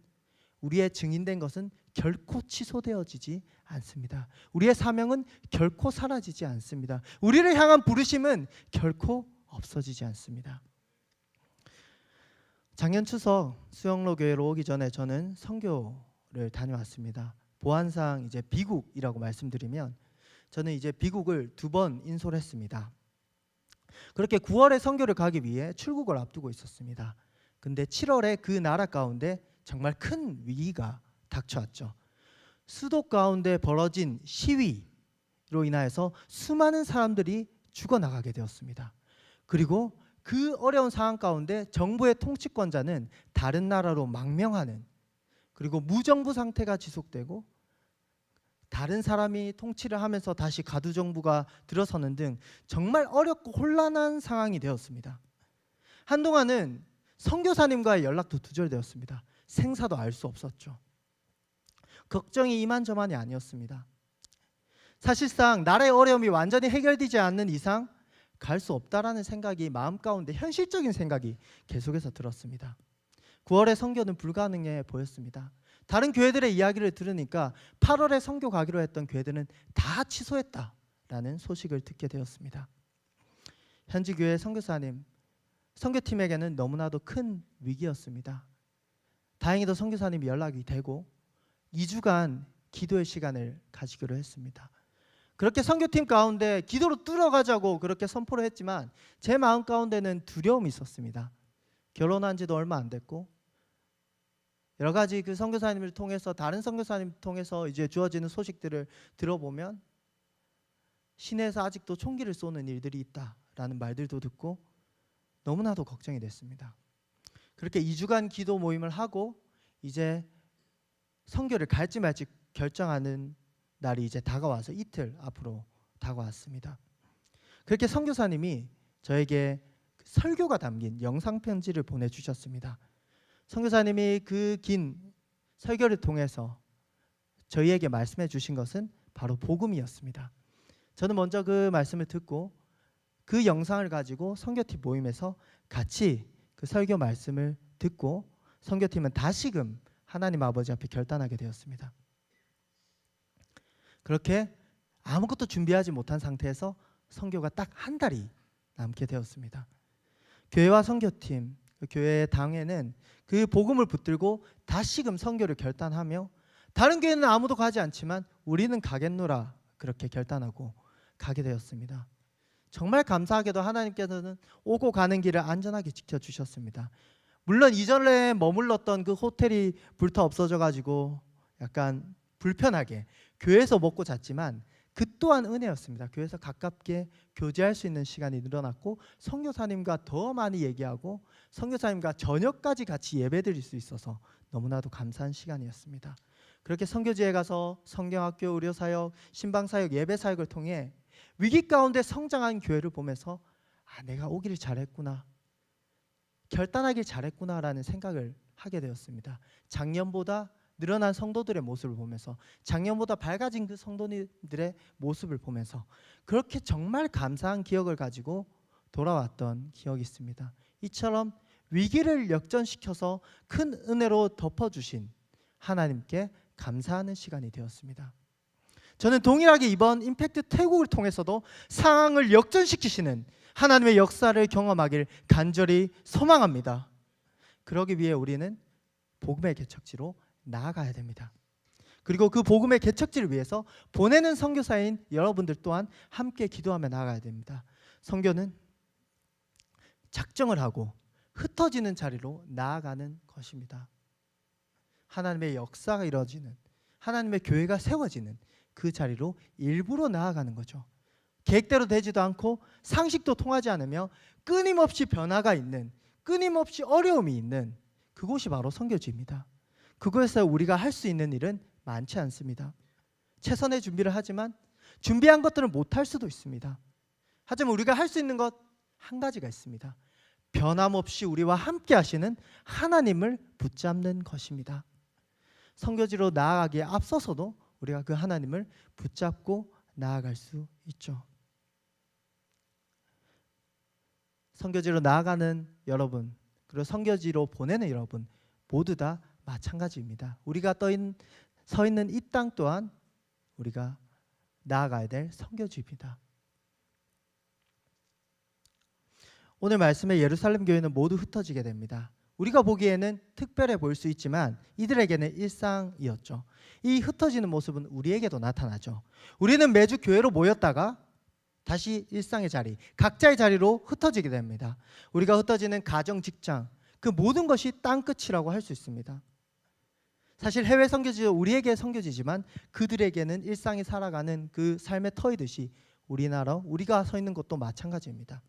우리의 증인된 것은 결코 취소되어지지 않습니다. 우리의 사명은 결코 사라지지 않습니다. 우리를 향한 부르심은 결코 없어지지 않습니다. 작년 추석 수영로 교회로 오기 전에 저는 선교를 다녀왔습니다. 보안상 이제 비국이라고 말씀드리면 저는 이제 비국을 2번 인솔했습니다. 그렇게 9월에 선교를 가기 위해 출국을 앞두고 있었습니다. 근데 7월에 그 나라 가운데 정말 큰 위기가 닥쳐왔죠. 수도 가운데 벌어진 시위로 인하여서 수많은 사람들이 죽어나가게 되었습니다. 그리고 그 어려운 상황 가운데 정부의 통치권자는 다른 나라로 망명하는, 그리고 무정부 상태가 지속되고 다른 사람이 통치를 하면서 다시 가두정부가 들어서는 등 정말 어렵고 혼란한 상황이 되었습니다. 한동안은 선교사님과의 연락도 두절되었습니다. 생사도 알 수 없었죠. 걱정이 이만저만이 아니었습니다. 사실상 나라의 어려움이 완전히 해결되지 않는 이상 갈 수 없다라는 생각이 마음 가운데 현실적인 생각이 계속해서 들었습니다. 9월에 선교는 불가능해 보였습니다. 다른 교회들의 이야기를 들으니까 8월에 선교 가기로 했던 교회들은 다 취소했다라는 소식을 듣게 되었습니다. 현지 교회 선교사님, 선교팀에게는 너무나도 큰 위기였습니다. 다행히도 선교사님이 연락이 되고 2주간 기도의 시간을 가지기로 했습니다. 그렇게 선교팀 가운데 기도로 뚫어가자고 그렇게 선포를 했지만 제 마음 가운데는 두려움이 있었습니다. 결혼한 지도 얼마 안 됐고 여러 가지 그 선교사님을 통해서, 다른 선교사님을 통해서 이제 주어지는 소식들을 들어보면 시내에서 아직도 총기를 쏘는 일들이 있다라는 말들도 듣고 너무나도 걱정이 됐습니다. 그렇게 2주간 기도 모임을 하고 이제 선교를 갈지 말지 결정하는 날이 이제 다가와서 이틀 앞으로 다가왔습니다. 그렇게 선교사님이 저에게 설교가 담긴 영상 편지를 보내주셨습니다. 선교사님이 그 긴 설교를 통해서 저희에게 말씀해 주신 것은 바로 복음이었습니다. 저는 먼저 그 말씀을 듣고 그 영상을 가지고 선교팀 모임에서 같이 그 설교 말씀을 듣고 선교팀은 다시금 하나님 아버지 앞에 결단하게 되었습니다. 그렇게 아무것도 준비하지 못한 상태에서 선교가 딱 한 달이 남게 되었습니다. 교회와 선교팀, 교회의 당회는 그 복음을 붙들고 다시금 선교를 결단하며 다른 교회는 아무도 가지 않지만 우리는 가겠노라 그렇게 결단하고 가게 되었습니다. 정말 감사하게도 하나님께서는 오고 가는 길을 안전하게 지켜주셨습니다. 물론 이전에 머물렀던 그 호텔이 불타 없어져 가지고 약간 불편하게 교회에서 먹고 잤지만 그 또한 은혜였습니다. 교회에서 가깝게 교제할 수 있는 시간이 늘어났고 선교사님과 더 많이 얘기하고 선교사님과 저녁까지 같이 예배드릴 수 있어서 너무나도 감사한 시간이었습니다. 그렇게 선교지에 가서 성경학교, 의료사역, 신방사역, 예배사역을 통해 위기 가운데 성장한 교회를 보면서 내가 오기를 잘했구나, 결단하길 잘했구나라는 생각을 하게 되었습니다. 작년보다 늘어난 성도들의 모습을 보면서, 작년보다 밝아진 그 성도들의 모습을 보면서 그렇게 정말 감사한 기억을 가지고 돌아왔던 기억이 있습니다. 이처럼 위기를 역전시켜서 큰 은혜로 덮어주신 하나님께 감사하는 시간이 되었습니다. 저는 동일하게 이번 임팩트 태국을 통해서도 상황을 역전시키시는 하나님의 역사를 경험하길 간절히 소망합니다. 그러기 위해 우리는 복음의 개척지로 나아가야 됩니다. 그리고 그 복음의 개척지를 위해서 보내는 선교사인 여러분들 또한 함께 기도하며 나아가야 됩니다. 선교는 작정을 하고 흩어지는 자리로 나아가는 것입니다. 하나님의 역사가 이루어지는, 하나님의 교회가 세워지는 그 자리로 일부러 나아가는 거죠. 계획대로 되지도 않고 상식도 통하지 않으며 끊임없이 변화가 있는, 끊임없이 어려움이 있는 그곳이 바로 선교지입니다. 그곳에서 우리가 할 수 있는 일은 많지 않습니다. 최선의 준비를 하지만 준비한 것들은 못할 수도 있습니다. 하지만 우리가 할 수 있는 것 한 가지가 있습니다. 변함없이 우리와 함께 하시는 하나님을 붙잡는 것입니다. 선교지로 나아가기에 앞서서도 우리가 그 하나님을 붙잡고 나아갈 수 있죠. 선교지로 나아가는 여러분, 그리고 선교지로 보내는 여러분 모두 다 마찬가지입니다. 우리가 서 있는 이 땅 또한 우리가 나아가야 될 선교지입니다. 오늘 말씀의 예루살렘 교회는 모두 흩어지게 됩니다. 우리가 보기에는 특별해 보일 수 있지만 이들에게는 일상이었죠. 이 흩어지는 모습은 우리에게도 나타나죠. 우리는 매주 교회로 모였다가 다시 일상의 자리, 각자의 자리로 흩어지게 됩니다. 우리가 흩어지는 가정, 직장, 그 모든 것이 땅끝이라고 할 수 있습니다. 사실 해외 선교지도 우리에게 선교지지만 그들에게는 일상이 살아가는 그 삶의 터이듯이 우리가 서 있는 것도 마찬가지입니다.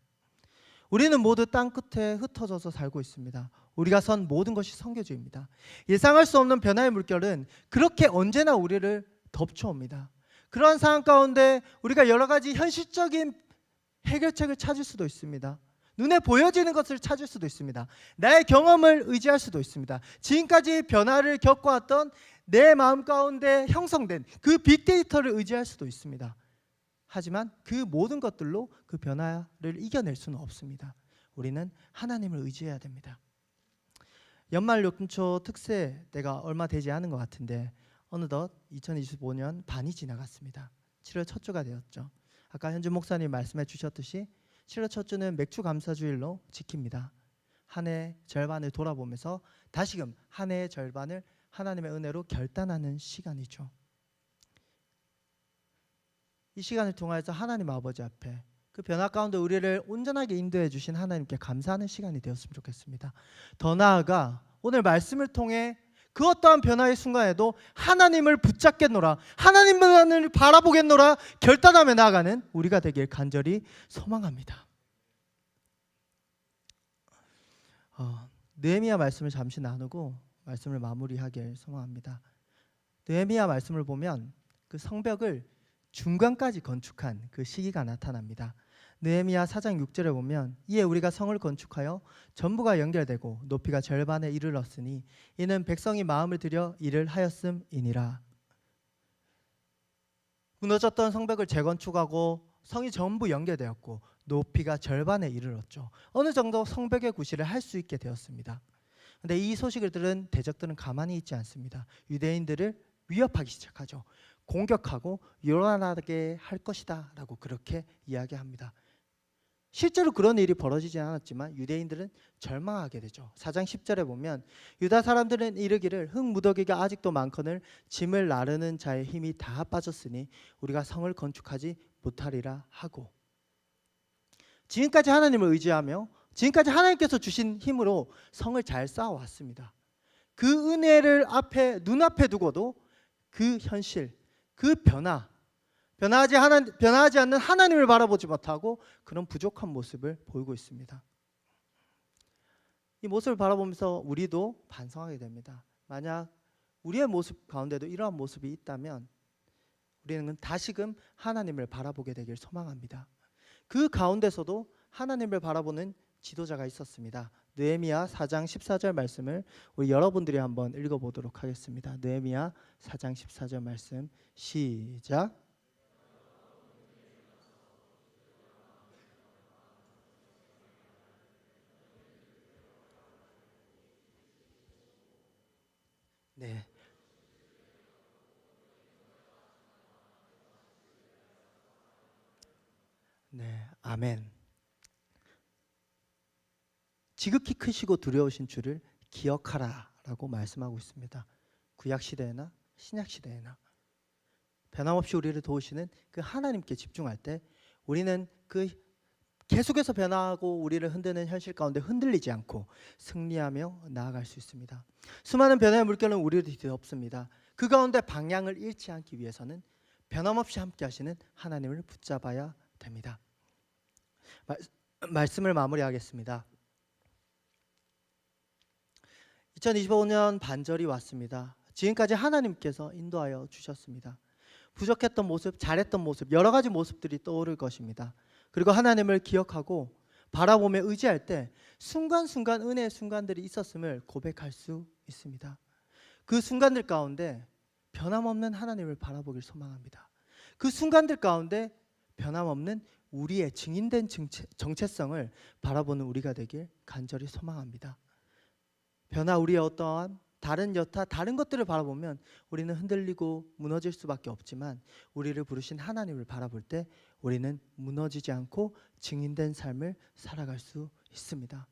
우리는 모두 땅끝에 흩어져서 살고 있습니다. 우리가 선 모든 것이 선교지입니다. 예상할 수 없는 변화의 물결은 그렇게 언제나 우리를 덮쳐옵니다. 그러한 상황 가운데 우리가 여러 가지 현실적인 해결책을 찾을 수도 있습니다. 눈에 보여지는 것을 찾을 수도 있습니다. 나의 경험을 의지할 수도 있습니다. 지금까지 변화를 겪어왔던 내 마음 가운데 형성된 그 빅데이터를 의지할 수도 있습니다. 하지만 그 모든 것들로 그 변화를 이겨낼 수는 없습니다. 우리는 하나님을 의지해야 됩니다. 연말 연초 특세 때가 얼마 되지 않은 것 같은데 어느덧 2025년 반이 지나갔습니다. 7월 첫 주가 되었죠. 아까 현준 목사님 말씀해 주셨듯이 7월 첫 주는 맥주 감사주일로 지킵니다. 한 해 절반을 돌아보면서 다시금 한 해의 절반을 하나님의 은혜로 결단하는 시간이죠. 이 시간을 통해서 하나님 아버지 앞에 그 변화 가운데 우리를 온전하게 인도해 주신 하나님께 감사하는 시간이 되었으면 좋겠습니다. 더 나아가 오늘 말씀을 통해 그 어떠한 변화의 순간에도 하나님을 붙잡겠노라, 하나님만을 바라보겠노라 결단하며 나아가는 우리가 되길 간절히 소망합니다. 느헤미야 말씀을 잠시 나누고 말씀을 마무리하길 소망합니다. 느헤미야 말씀을 보면 그 성벽을 중간까지 건축한 그 시기가 나타납니다. 느헤미야 4장 6절에 보면 이에 우리가 성을 건축하여 전부가 연결되고 높이가 절반에 이르렀으니 이는 백성이 마음을 들여 일을 하였음이니라. 무너졌던 성벽을 재건축하고 성이 전부 연결되었고 높이가 절반에 이르렀죠. 어느 정도 성벽의 구실을 할 수 있게 되었습니다. 그런데 이 소식을 들은 대적들은 가만히 있지 않습니다. 유대인들을 위협하기 시작하죠. 공격하고 요란하게 할 것이다 라고 그렇게 이야기합니다. 실제로 그런 일이 벌어지지 않았지만 유대인들은 절망하게 되죠. 4장 10절에 보면 유다 사람들은 이르기를 흙 무더기가 아직도 많거늘 짐을 나르는 자의 힘이 다 빠졌으니 우리가 성을 건축하지 못하리라 하고, 지금까지 하나님을 의지하며 지금까지 하나님께서 주신 힘으로 성을 잘 쌓아왔습니다. 그 은혜를 눈앞에 두고도 그 현실, 그 변화하지 않는 하나님을 바라보지 못하고 그런 부족한 모습을 보이고 있습니다. 이 모습을 바라보면서 우리도 반성하게 됩니다. 만약 우리의 모습 가운데도 이러한 모습이 있다면 우리는 다시금 하나님을 바라보게 되길 소망합니다. 그 가운데서도 하나님을 바라보는 지도자가 있었습니다. 느헤미야 4장 14절 말씀을 우리 여러분들이 한번 읽어보도록 하겠습니다. 느헤미야 4장 14절 말씀 시작. 네. 네, 아멘. 지극히 크시고 두려우신 주를 기억하라라고 말씀하고 있습니다. 구약 시대에나 신약 시대에나 변함없이 우리를 도우시는 그 하나님께 집중할 때 우리는 그 계속해서 변화하고 우리를 흔드는 현실 가운데 흔들리지 않고 승리하며 나아갈 수 있습니다. 수많은 변화의 물결은 우리를 뒤덮습니다. 그 가운데 방향을 잃지 않기 위해서는 변함없이 함께 하시는 하나님을 붙잡아야 됩니다. 말씀을 마무리하겠습니다. 2025년 반절이 왔습니다. 지금까지 하나님께서 인도하여 주셨습니다. 부족했던 모습, 잘했던 모습, 여러 가지 모습들이 떠오를 것입니다. 그리고 하나님을 기억하고 바라보며 의지할 때 순간순간 은혜의 순간들이 있었음을 고백할 수 있습니다. 그 순간들 가운데 변함없는 하나님을 바라보길 소망합니다. 그 순간들 가운데 변함없는 우리의 증인된 정체성을 바라보는 우리가 되길 간절히 소망합니다. 우리의 어떠한 다른 것들을 바라보면 우리는 흔들리고 무너질 수밖에 없지만 우리를 부르신 하나님을 바라볼 때 우리는 무너지지 않고 증인된 삶을 살아갈 수 있습니다.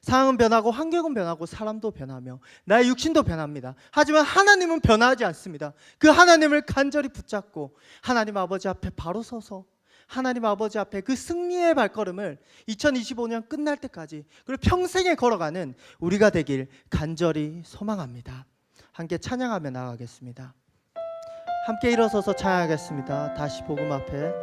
상황은 변하고 환경은 변하고 사람도 변하며 나의 육신도 변합니다. 하지만 하나님은 변하지 않습니다. 그 하나님을 간절히 붙잡고 하나님 아버지 앞에 바로 서서 하나님 아버지 앞에 그 승리의 발걸음을 2025년 끝날 때까지 그리고 평생에 걸어가는 우리가 되길 간절히 소망합니다. 함께 찬양하며 나아가겠습니다. 함께 일어서서 찬양하겠습니다. 다시 복음 앞에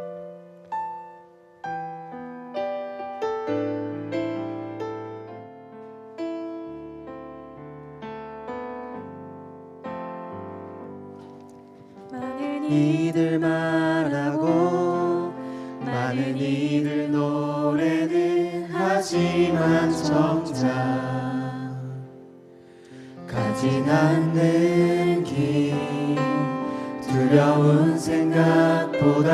많은 이들 말하고 많은 이들 노래는 하지만 정작 가진 않는 길 두려운 생각보다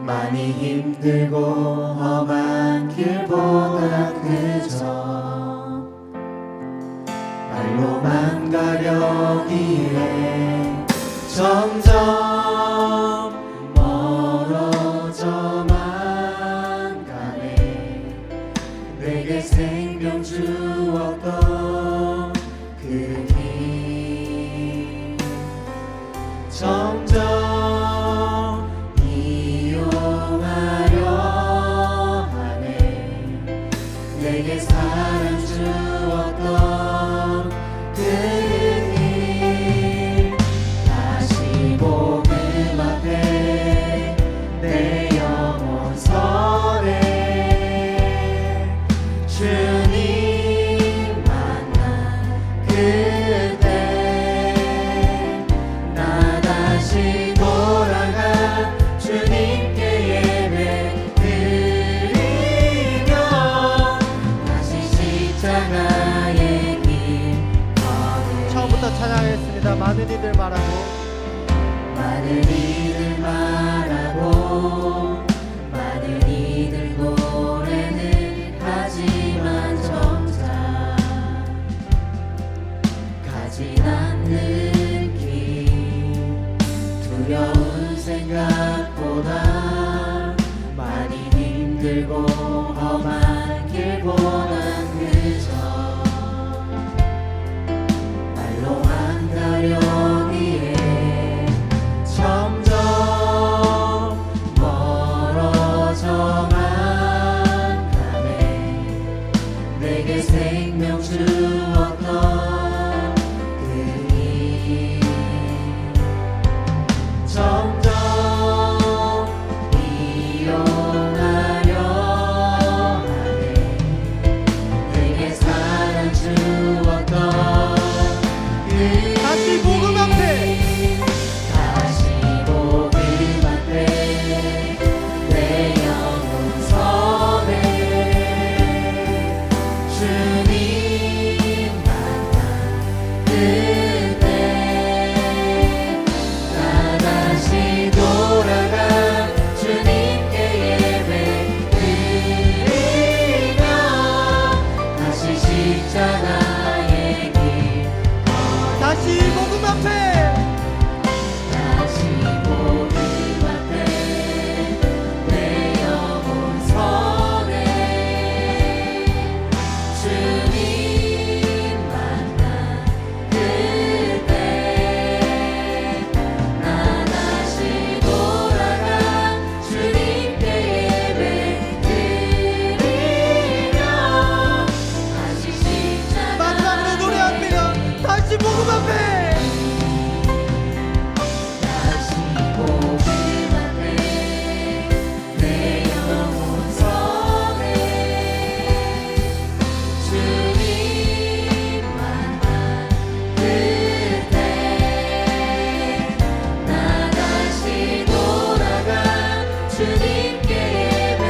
많이 힘들고 험한 길보다 그저 발로만 가려기에 점점 멀어져만 가네. 내게 생명 주었던 그 길 점점 이용하려 하네. 내게 사랑 주었던 그 주님 두려운 생각보다 많이 힘들고 험한 길보단 그저 말로 한가려기에 점점 멀어져만 가네. 내게 생명 주었던 그님 점점 이용하려 하네. 내게 사랑 주었던 그님 다시 복음 앞에 다시 복음 앞에 내 영혼 선해. 주님 만난 그때 나 다시 돌아가 주님께 예배 드리며 다시 십자가의 길 다시 복음 앞에 다시 복음 앞에 내 영혼 선해. 주님 만난 그때 나 다시 돌아가 주님께 예배 드리며 다시 십자가 마지막으로 노래합니다. 다시 복음 앞에 다시 복음 앞에 내 영혼 선해. 주님 만난 그때 나 다시 돌아가 주님께 예배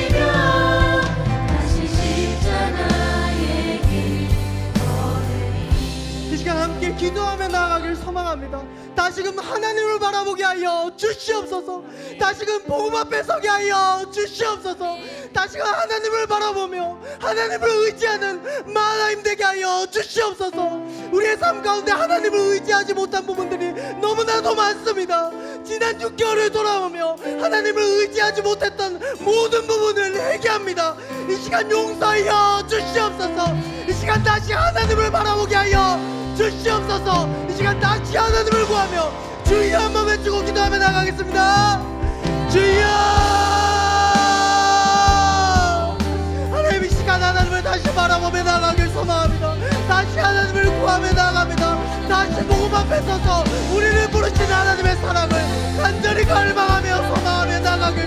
드리며 다시 십자가의 길 걸으리. 이 시간 함께 기도하며 나아가길 소망합니다. 다시금 하나님을 바라보게 하여 주시옵소서. 다시금 복음 앞에 서게 하여 주시옵소서. 다시금 하나님을 바라보며 하나님을 의지하는 마나임 되게 하여 주시옵소서. 우리의 삶 가운데 하나님을 의지하지 못한 부분들이 너무나도 많습니다. 지난 6개월을 돌아보며 하나님을 의지하지 못했던 모든 부분을 회개합니다. 이 시간 용서하여 주시옵소서. 이 시간 다시 하나님을 바라보게 하여 주시옵소서. 이 시간 다시 하나님을 구하며 주여 한번 외치고 기도하며 나가겠습니다. 주여, 하나님 이 시간 하나님을 다시 바라보며 나가길 소망합니다. 다시 하나님을 구하며 나갑니다. 다시 복음 앞에 서서 우리를 부르신 하나님의 사랑을 간절히 갈망하며 소망하며 나가길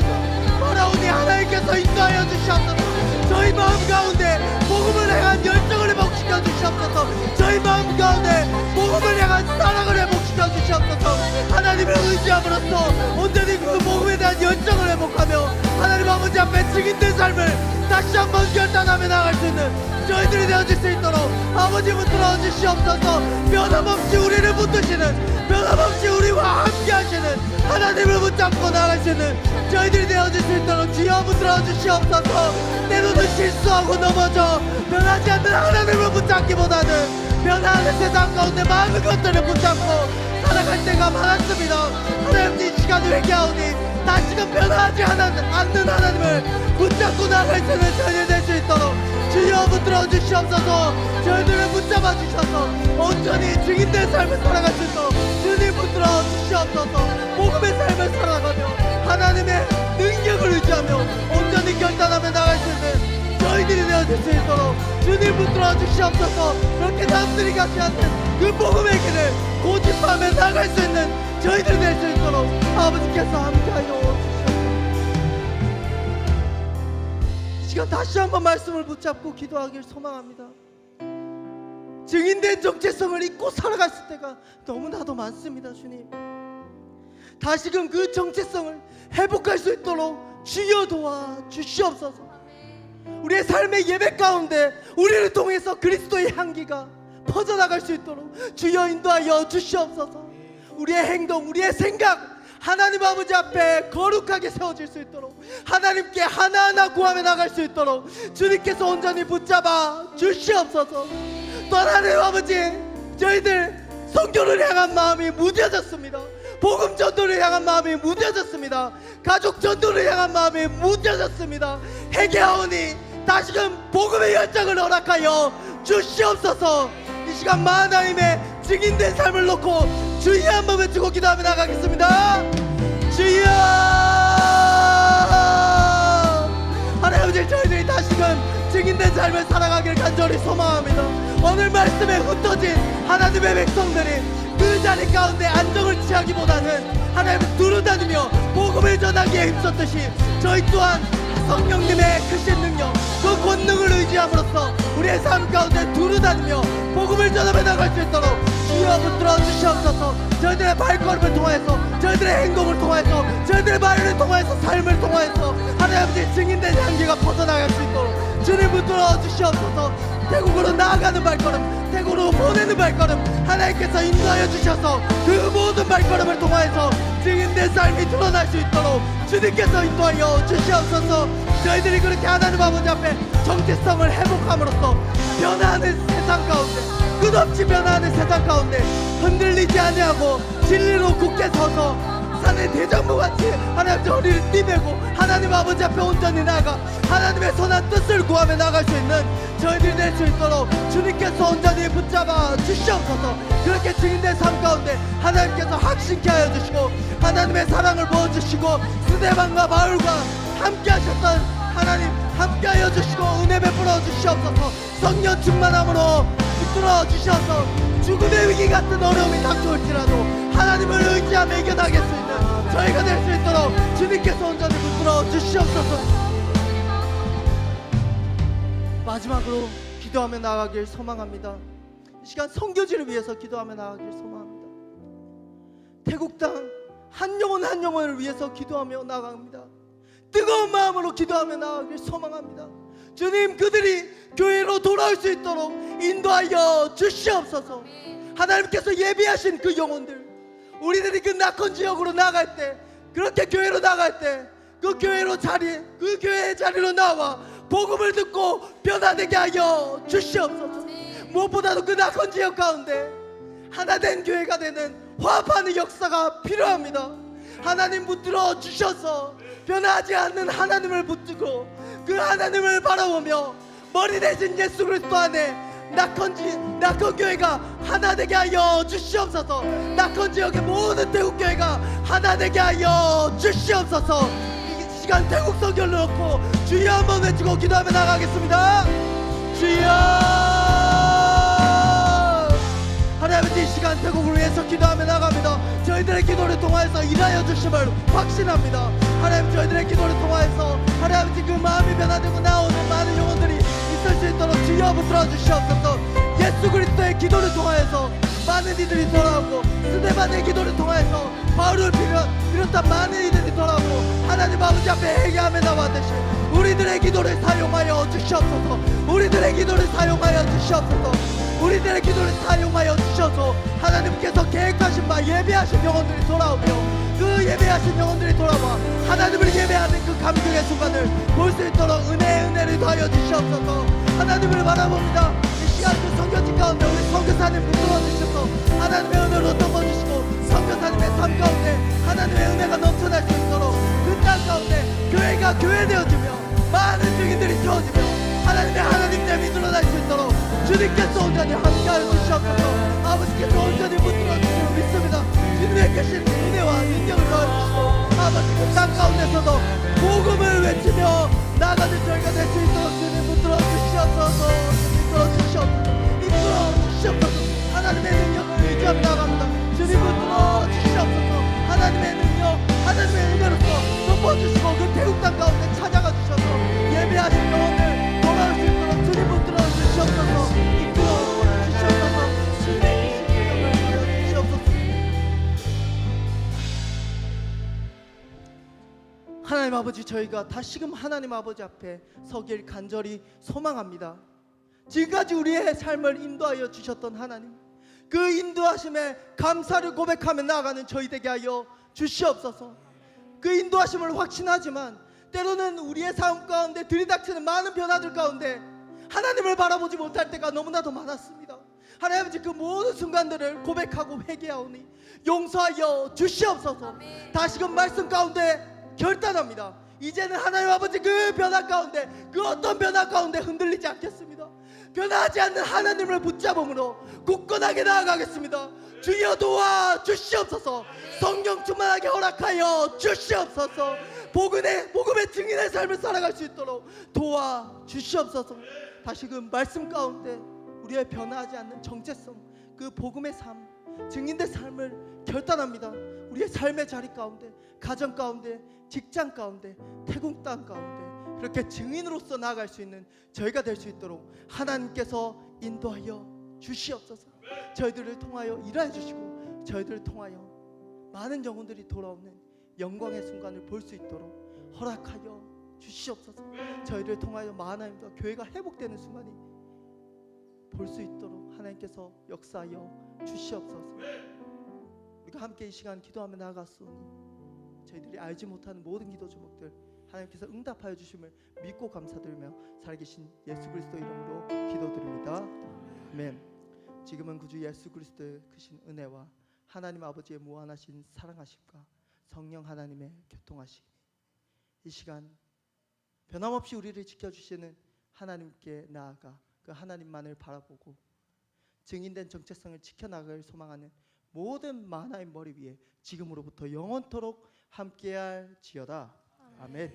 바라오니 하나님께서 인도하여 주시옵소서. 저희 마음 가운데 복음을 향한 열정을 회복시켜 주시옵소서. 저희 마음 가운데 복음을 향한 사랑을 회복시켜 주시옵소서. 하나님을 의지함으로써 온전히 그 복음에 대한 열정을 회복하며 하나님 아버지 앞에 증인된 삶을 다시 한번 결단하며 나갈 수 있는 저희들이 되어질 수 있도록 아버지 붙들어 주시옵소서. 변함없이 우리를 붙드시는, 변함없이 우리와 함께 하시는 하나님을 붙잡고 나갈 수 있는 저희들이 되어질 수 있도록 주여 붙들어 주시옵소서. 때로는 실수하고 넘어져 변하지 않는 하나님을 붙잡기보다는 변하는 세상 가운데 많은 것들을 붙잡고 살아갈 때가 많았습니다. 하나님 이 시간을 회개하오니 다시금 변하지 않는 하나님을 붙잡고 나갈 수 있는 저희들 될 수 있도록 주여 붙들어 주시옵소서. 저희들을 붙잡아 주셔서 온전히 증인된 삶을 살아갈 수 있도록 주님 붙들어 주시옵소서. 복음의 삶을 살아가며 하나님의 능력을 의지하며 온전히 결단하며 나갈 수 있는 저희들이 되어질 수 있도록 주님 붙들어 주시옵소서. 그렇게 남들이 가지 않는 그 복음의 길을 고집하며 나갈 수 있는 저희들이 될 수 있도록 아버지께서 함께하여 주시옵소서. 이 시간 다시 한번 말씀을 붙잡고 기도하길 소망합니다. 증인된 정체성을 잊고 살아갔을 때가 너무나도 많습니다. 주님, 다시금 그 정체성을 회복할 수 있도록 주여 도와 주시옵소서. 우리의 삶의 예배 가운데 우리를 통해서 그리스도의 향기가 퍼져나갈 수 있도록 주여 인도하여 주시옵소서. 우리의 행동, 우리의 생각 하나님 아버지 앞에 거룩하게 세워질 수 있도록 하나님께 하나하나 구하며 나갈 수 있도록 주님께서 온전히 붙잡아 주시옵소서. 또 하나님 아버지, 저희들 선교를 향한 마음이 무뎌졌습니다. 복음 전도를 향한 마음이 무뎌졌습니다. 가족 전도를 향한 마음이 무뎌졌습니다. 회개하오니 다시금 복음의 열정을 허락하여 주시옵소서. 이 시간 하나님의 증인된 삶을 놓고 주여 한번 외치고 기도하며 나가겠습니다. 주여! 하나님 아버지, 저희들이 다시금 증인된 삶을 살아가길 간절히 소망합니다. 오늘 말씀에 흩어진 하나님의 백성들이 그 자리 가운데 안정을 취하기보다는 하나님을 두루다니며 복음을 전하기에 힘썼듯이 저희 또한 성령님의 크신 능력, 그 권능을 의지함으로써 우리의 삶 가운데 두루다니며 복음을 전하며 나갈 수 있도록 주여 붙들어 주시옵소서. 저희들의 발걸음을 통해서, 저희들의 행동을 통해서, 저희들의 말을 통해서, 삶을 통해서 하나님 아버지 증인된 향기가 퍼져나갈 수 있도록 주님 붙들어 주시옵소서. 태국으로 나아가는 발걸음, 태국으로 보내는 발걸음 하나님께서 인도하여 주셔서 그 모든 발걸음을 통해서 증인된 삶이 드러날 수 있도록 주님께서 인도하여 주시옵소서. 저희들이 그렇게 하나님 아버지 앞에 정체성을 회복함으로써 변화하는 세상 가운데, 끝없이 변화하는 세상 가운데 흔들리지 아니하고 진리로 굳게 서서 산의 대장부같이 하나님 허리를 띠매고 하나님 아버지 앞에 온전히 나아가 하나님의 선한 뜻을 구하며 나갈 수 있는 저희들이 될 수 있도록 주님께서 온전히 붙잡아 주시옵소서. 그렇게 증인된 삶 가운데 하나님께서 확신케 하여 주시고 하나님의 사랑을 부어주시고 스데반과 바울과 함께 하셨던 하나님 함께 하여 주시고 은혜 베풀어 주시옵소서. 성령 충만함으로 붙들어 주셔서 죽음의 위기 같은 어려움이 닥쳐올지라도 하나님을 의지하며 이겨나갈 수 있는 저희가 될 수 있도록 주님께서 온전히 붙들어 주시옵소서. 마지막으로 기도하며 나아가길 소망합니다. 이 시간 선교지를 위해서 기도하며 나아가길 소망합니다. 태국 땅 한 영혼 한 영혼을 위해서 기도하며 나아갑니다. 뜨거운 마음으로 기도하며 나아가길 소망합니다. 주님, 그들이 교회로 돌아올 수 있도록 인도하여 주시옵소서. 하나님께서 예비하신 그 영혼들, 우리들이 그 낙헌 지역으로 나갈 때, 그렇게 교회로 나갈 때 그 교회로 그 교회의 자리로 나와 복음을 듣고 변화되게 하여 주시옵소서. 무엇보다도 그 낙헌 지역 가운데 하나된 교회가 되는 화합하는 역사가 필요합니다. 하나님 붙들어 주셔서 변하지 않는 하나님을 붙들고 그 하나님을 바라보며 머리 대신 예수 그리스도 안에 낙헌 교회가 하나 되게 하여 주시옵소서. 낙헌 지역의 모든 태국 교회가 하나 되게 하여 주시옵소서. 이 시간 태국 선교를 놓고 주여 한번 외치고 기도하며 나가겠습니다. 주여! 하나님 아버지, 이 시간 태국을 위해서 기도하며 나갑니다. 저희들의 기도를 통하여서 일하여 주심을 확신합니다. 하나님, 저희들의 기도를 통하여서 하나님 아버지 그 마음이 변화되고 나오는 많은 영혼들이 있을 수 있도록 주여 붙들어 주시옵소서. 예수 그리스도의 기도를 통하여서 많은 이들이 돌아오고 스데반의 기도를 통하여서 바울을 비롯한 많은 이들이 돌아오고 하나님 아버지 앞에 회개하며 나왔듯이 우리들의 기도를 사용하여 주시옵소서. 우리들의 기도를 사용하여 주시옵소서. 우리들의 기도를 사용하여 주셔서 하나님께서 계획하신 바 예배하신 영혼들이 돌아오며 그 예배하신 영혼들이 돌아와 하나님을 예배하는 그 감격의 순간을 볼 수 있도록 은혜를 더하여 주시옵소서. 하나님을 바라봅니다. 이 시간 그 선교지 가운데 우리 선교사님 붙들어 주셔서 하나님의 은혜로 덮어주시고 선교사님의 삶 가운데 하나님의 은혜가 넘쳐날 수 있도록 그 땅 가운데 교회가 교회되어지며 많은 증인들이 세워지며 하나님의 하나님됨이 드러날 수 있도록 주님께서 온전히 함께하여 주시옵소서. 아버지께서 온전히 붙들어 주시고 믿습니다. 주님의 계신 은혜와 능력을 더해주시고 아버지 그 땅 가운데서도 복음을 외치며 나가는 저희가 될 수 있도록 주님 붙들어 주시옵소서. 이끌어 주시옵소서. 이끌어 주시옵소서. 하나님의 능력을 의지하며 나갑니다. 주님 붙들어 주시옵소서. 하나님의 능력, 하나님의 은혜로서 덮어주시고 그 태국 땅 가운데 찾아가 주셔서 예배하신 영혼들 돌아올 수 있도록 주님 붙들어 주시옵소서. 이끌어 주시옵소서. 주님의 능력을 주시옵소서. 하나님 아버지, 저희가 다시금 하나님 아버지 앞에 서길 간절히 소망합니다. 지금까지 우리의 삶을 인도하여 주셨던 하나님, 그 인도하심에 감사를 고백하며 나아가는 저희 되게 하여 주시옵소서. 그 인도하심을 확신하지만 때로는 우리의 삶 가운데 들이닥치는 많은 변화들 가운데 하나님을 바라보지 못할 때가 너무나도 많았습니다. 하나님 아버지 그 모든 순간들을 고백하고 회개하오니 용서하여 주시옵소서. 다시금 말씀 가운데 결단합니다. 이제는 하나님 아버지 그 변화 가운데, 그 어떤 변화 가운데 흔들리지 않겠습니다. 변하지 않는 하나님을 붙잡음으로 굳건하게 나아가겠습니다. 주여 도와 주시옵소서. 성령 충만하게 허락하여 주시옵소서. 복음의 증인의 삶을 살아갈 수 있도록 도와 주시옵소서. 다시금 말씀 가운데 우리의 변하지 않는 정체성, 그 복음의 삶, 증인의 삶을 결단합니다. 우리의 삶의 자리 가운데, 가정 가운데, 직장 가운데, 태국 땅 가운데 그렇게 증인으로서 나아갈 수 있는 저희가 될 수 있도록 하나님께서 인도하여 주시옵소서. 저희들을 통하여 일하여 주시고 저희들을 통하여 많은 영혼들이 돌아오는 영광의 순간을 볼 수 있도록 허락하여 주시옵소서. 저희를 통하여 하나님과 교회가 회복되는 순간이 볼 수 있도록 하나님께서 역사하여 주시옵소서. 우리가 함께 이 시간 기도하며 나아갔으니 저희들이 알지 못하는 모든 기도 제목들 하나님께서 응답하여 주심을 믿고 감사드리며 살아계신 예수 그리스도 이름으로 기도드립니다. 아멘. 지금은 구주 예수 그리스도의 크신 은혜와 하나님 아버지의 무한하신 사랑하심과 성령 하나님의 교통하심이 이 시간 변함없이 우리를 지켜주시는 하나님께 나아가 그 하나님만을 바라보고 증인된 정체성을 지켜나갈 소망하는 모든 만화의 머리 위에 지금으로부터 영원토록 함께할 지어다. 아멘.